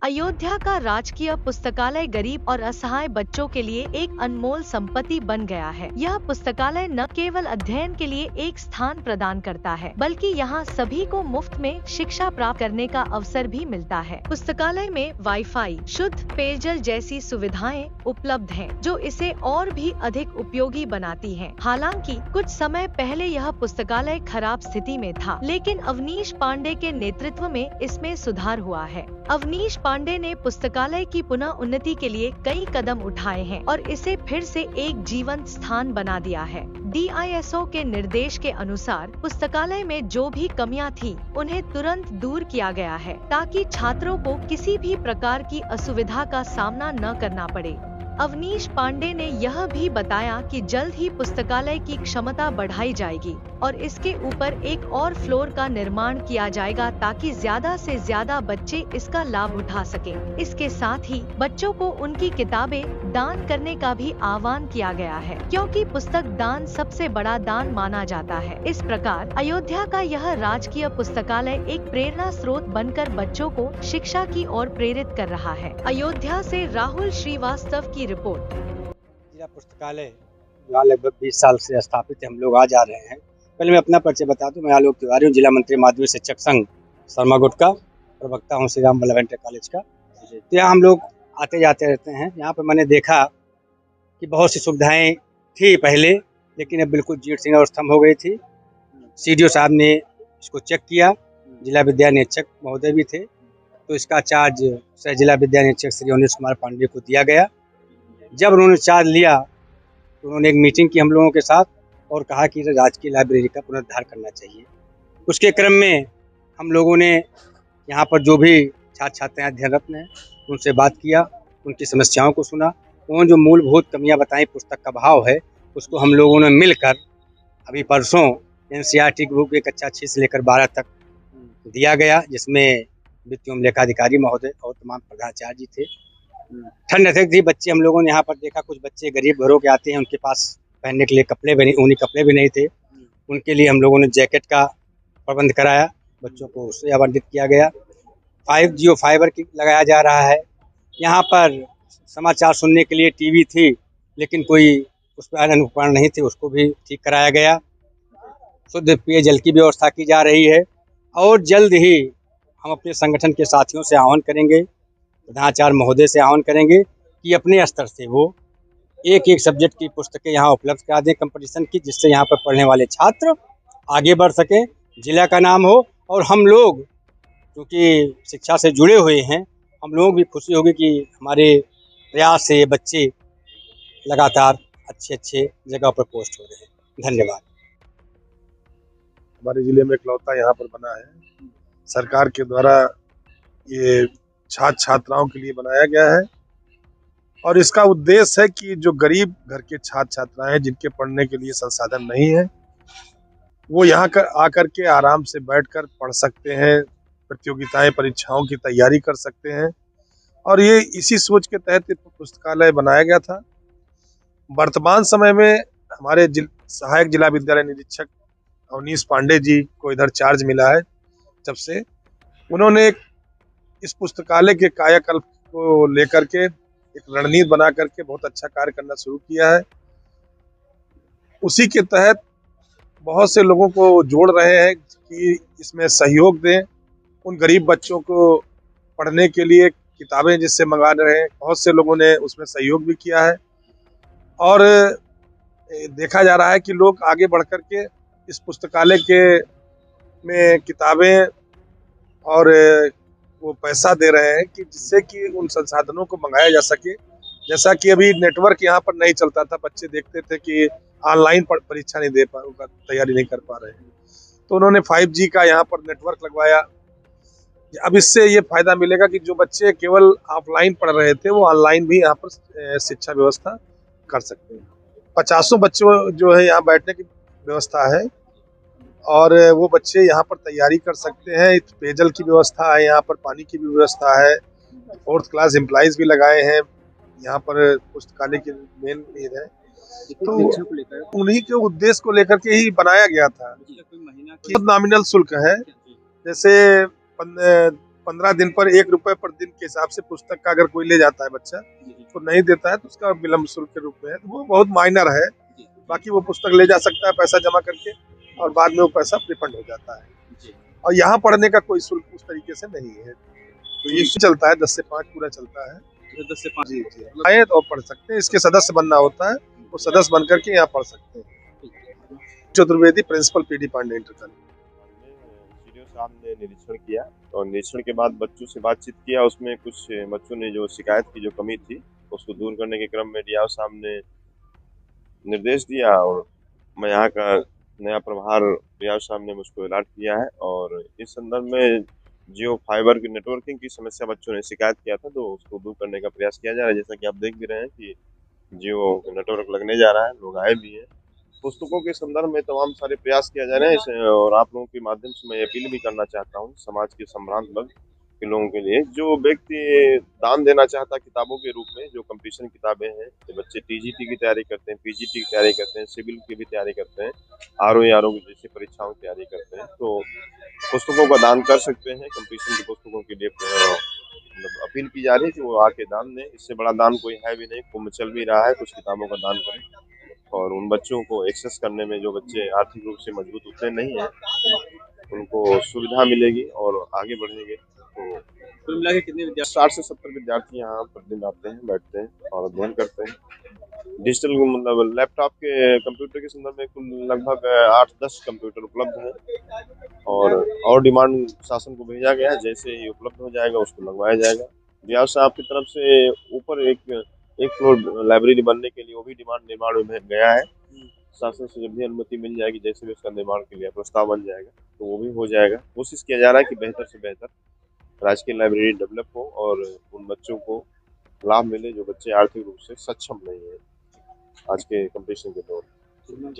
अयोध्या का राजकीय पुस्तकालय गरीब और असहाय बच्चों के लिए एक अनमोल संपत्ति बन गया है। यह पुस्तकालय न केवल अध्ययन के लिए एक स्थान प्रदान करता है, बल्कि यहाँ सभी को मुफ्त में शिक्षा प्राप्त करने का अवसर भी मिलता है। पुस्तकालय में वाईफाई, शुद्ध पेयजल जैसी सुविधाएं उपलब्ध हैं, जो इसे और भी अधिक उपयोगी बनाती हैं। हालांकि कुछ समय पहले यह पुस्तकालय खराब स्थिति में था, लेकिन अवनीश पांडे के नेतृत्व में इसमें सुधार हुआ है। अवनीश पांडे ने पुस्तकालय की पुनः उन्नति के लिए कई कदम उठाए हैं और इसे फिर से एक जीवंत स्थान बना दिया है। DISO के निर्देश के अनुसार पुस्तकालय में जो भी कमियां थी, उन्हें तुरंत दूर किया गया है, ताकि छात्रों को किसी भी प्रकार की असुविधा का सामना न करना पड़े। अवनीश पांडे ने यह भी बताया कि जल्द ही पुस्तकालय की क्षमता बढ़ाई जाएगी और इसके ऊपर एक और फ्लोर का निर्माण किया जाएगा, ताकि ज्यादा से ज्यादा बच्चे इसका लाभ उठा सकें। इसके साथ ही बच्चों को उनकी किताबें दान करने का भी आह्वान किया गया है, क्योंकि पुस्तक दान सबसे बड़ा दान माना जाता है। इस प्रकार अयोध्या का यह राजकीय पुस्तकालय एक प्रेरणा स्रोत बनकर बच्चों को शिक्षा की ओर प्रेरित कर रहा है। अयोध्या से राहुल श्रीवास्तव की रिपोर्ट। जिला पुस्तकालय यहाँ लगभग 20 साल से स्थापित है, हम लोग आ जा रहे हैं। पहले मैं अपना परिचय बता दूं, मैं आलोक तिवारी हूँ, जिला मंत्री माध्यमिक शिक्षक संघ शर्मागुट का प्रवक्ता हूँ, श्री राम वल्लभ इंटर कॉलेज का। तो यहाँ हम लोग आते जाते रहते हैं। यहाँ पर मैंने देखा कि बहुत सी सुविधाएं थी पहले, लेकिन अब बिल्कुल जीर्ण शीर्ण और स्तंभ हो गई थी। CDO साहब ने इसको चेक किया, जिला विद्या निरीक्षक महोदय भी थे, तो इसका चार्ज सह जिला विद्या निरीक्षक श्री अवनीश कुमार पांडे को दिया गया। जब उन्होंने चार्ज लिया तो उन्होंने एक मीटिंग की हम लोगों के साथ और कहा कि राजकीय लाइब्रेरी का पुनरुद्धार करना चाहिए। उसके क्रम में हम लोगों ने यहाँ पर जो भी छात्र छात्राएं अध्ययनरत हैं उनसे बात किया, उनकी समस्याओं को सुना। उन्होंने जो मूलभूत कमियां बताई, पुस्तक का अभाव है, उसको हम लोगों ने मिलकर अभी परसों NCERT की बुक कक्षा 6 से लेकर 12 तक दिया गया, जिसमें वित्त एवं लेखाधिकारी महोदय और तमाम प्रधानाचार्य जी थे। ठंड अधिक थी, बच्चे हम लोगों ने यहाँ पर देखा, कुछ बच्चे गरीब घरों के आते हैं, उनके पास पहनने के लिए ऊनी कपड़े भी नहीं थे। उनके लिए हम लोगों ने जैकेट का प्रबंध कराया, बच्चों को उससे आवंटित किया गया। 5G फाइबर लगाया जा रहा है। यहाँ पर समाचार सुनने के लिए TV थी, लेकिन कोई उस पर अनुपकरण नहीं थे, उसको भी ठीक कराया गया। शुद्ध पेयजल की व्यवस्था की जा रही है और जल्द ही हम अपने संगठन के साथियों से आह्वान करेंगे, प्रधानाचार्य महोदय से आह्वान करेंगे कि अपने स्तर से वो एक एक सब्जेक्ट की पुस्तकें यहाँ उपलब्ध करा दें कंपटीशन की, जिससे यहाँ पर पढ़ने वाले छात्र आगे बढ़ सकें, जिला का नाम हो। और हम लोग क्योंकि शिक्षा से जुड़े हुए हैं, हम लोग भी खुशी होगी कि हमारे प्रयास से बच्चे लगातार अच्छे जगह पर पोस्ट हो रहे हैं। धन्यवाद। हमारे जिले में इकलौता यहाँ पर बना है, सरकार के द्वारा ये छात्र छात्राओं के लिए बनाया गया है और इसका उद्देश्य है कि जो गरीब घर के छात्र छात्राएं हैं, जिनके पढ़ने के लिए संसाधन नहीं है, वो यहाँ आकर के आराम से बैठकर पढ़ सकते हैं, प्रतियोगिताएं परीक्षाओं की तैयारी कर सकते हैं। और ये इसी सोच के तहत पुस्तकालय बनाया गया था। वर्तमान समय में हमारे सहायक जिला विद्यालय निरीक्षक अवनीश पांडे जी को इधर चार्ज मिला है। जब से उन्होंने इस पुस्तकालय के कायाकल्प को लेकर के एक रणनीति बना करके बहुत अच्छा कार्य करना शुरू किया है। उसी के तहत बहुत से लोगों को जोड़ रहे हैं कि इसमें सहयोग दें, उन गरीब बच्चों को पढ़ने के लिए किताबें जिससे मंगा रहे हैं। बहुत से लोगों ने उसमें सहयोग भी किया है और देखा जा रहा है कि लोग आगे बढ़ कर के इस पुस्तकालय के में किताबें और वो पैसा दे रहे हैं कि जिससे कि उन संसाधनों को मंगाया जा सके। जैसा कि अभी नेटवर्क यहाँ पर नहीं चलता था, बच्चे देखते थे कि ऑनलाइन परीक्षा नहीं दे पा तैयारी नहीं कर पा रहे हैं, तो उन्होंने 5G का यहाँ पर नेटवर्क लगवाया। अब इससे ये फायदा मिलेगा कि जो बच्चे केवल ऑफलाइन पढ़ रहे थे, वो ऑनलाइन भी यहाँ पर शिक्षा व्यवस्था कर सकते हैं। 50 बच्चों जो है यहाँ बैठने की व्यवस्था है और वो बच्चे यहाँ पर तैयारी कर सकते हैं। पेयजल की व्यवस्था है, यहाँ पर पानी की भी व्यवस्था है। 4th क्लास एम्प्लॉइज भी लगाए हैं यहाँ पर पुस्तकालय की मेन नीड है। तो उन्हीं के उद्देश्य को लेकर के ही बनाया गया था कि नॉमिनल शुल्क है, जैसे 15 दिन पर 1 रुपए पर दिन के हिसाब से पुस्तक का अगर कोई ले जाता है बच्चा तो नहीं देता है तो उसका विलम्ब शुल्क के रूप में है, तो वो बहुत माइनर है। बाकी वो पुस्तक ले जा सकता है पैसा जमा करके और बाद में वो पैसा रिफंड हो जाता है। और यहाँ पढ़ने का कोई शुल्क उस तरीके से नहीं है, तो ये चलता है 10 से 5 पूरा चलता है। 10 से 5 जी आए तो पढ़ सकते हैं, इसके सदस्य बनना होता है, वो सदस्य बन करके यहाँ पढ़ सकते हैं। Chaturvedi principal PD Pandey inter college. CDO साहब ने निरीक्षण किया और निरीक्षण के बाद बच्चों से बातचीत किया। उसमें कुछ बच्चों ने जो शिकायत की जो कमी थी उसको दूर करने के क्रम में डीआर साहब ने निर्देश दिया और मैं यहाँ का नया प्रभार डीआर साहब ने मुझको अलॉट किया है। और इस संदर्भ में जियो फाइबर की नेटवर्किंग की समस्या बच्चों ने शिकायत किया था, तो उसको दूर करने का प्रयास किया जा रहा है। जैसा कि आप देख भी रहे हैं कि जियो नेटवर्क लगने जा रहा है, लोग आए भी हैं। पुस्तकों के संदर्भ में तमाम सारे प्रयास किया जा रहे हैं और आप लोगों के माध्यम से मैं अपील भी करना चाहता हूँ समाज के संभ्रांत वर्ग के लोगों के लिए। जो व्यक्ति दान देना चाहता किताबों के रूप में, जो कंपटीशन किताबें हैं, जो बच्चे टीजीटी की तैयारी करते हैं, पीजीटी की तैयारी करते हैं, सिविल की भी तैयारी करते हैं, आरओ जैसी परीक्षाओं की तैयारी करते हैं, तो पुस्तकों का दान कर सकते हैं। कंपटीशन की पुस्तकों के लिए मतलब अपील की जा रही है कि वो आके दान दें। इससे बड़ा दान कोई है भी नहीं, कुंभ चल भी रहा है, कुछ किताबों का दान करें और उन बच्चों को एक्सेस करने में, जो बच्चे आर्थिक रूप से मजबूत उतने नहीं हैं, उनको सुविधा मिलेगी और आगे बढ़ेंगे। तो कुल मिला के कितने विद्यार्थी? 60 से 70 विद्यार्थी यहाँ प्रतिदिन आते हैं, बैठते हैं और अध्ययन करते हैं। डिजिटल मतलब लैपटॉप के कंप्यूटर के संदर्भ में कुल लगभग 8-10 कंप्यूटर उपलब्ध हैं और डिमांड शासन को भेजा गया है। जैसे ही उपलब्ध हो जाएगा उसको लगवाया जाएगा। डीआर साहब की तरफ से ऊपर एक फ्लोर लाइब्रेरी बनने के लिए वो भी निर्माण में गया है। शासन से जब भी अनुमति मिल जाएगी, जैसे भी उसका निर्माण के लिए प्रस्ताव बन जाएगा तो वो भी हो जाएगा। कोशिश किया जा रहा है कि बेहतर से बेहतर राजकीय लाइब्रेरी डेवलप हो और उन बच्चों को लाभ मिले जो बच्चे आर्थिक रूप से सक्षम नहीं है आज के कंपटीशन के दौर में।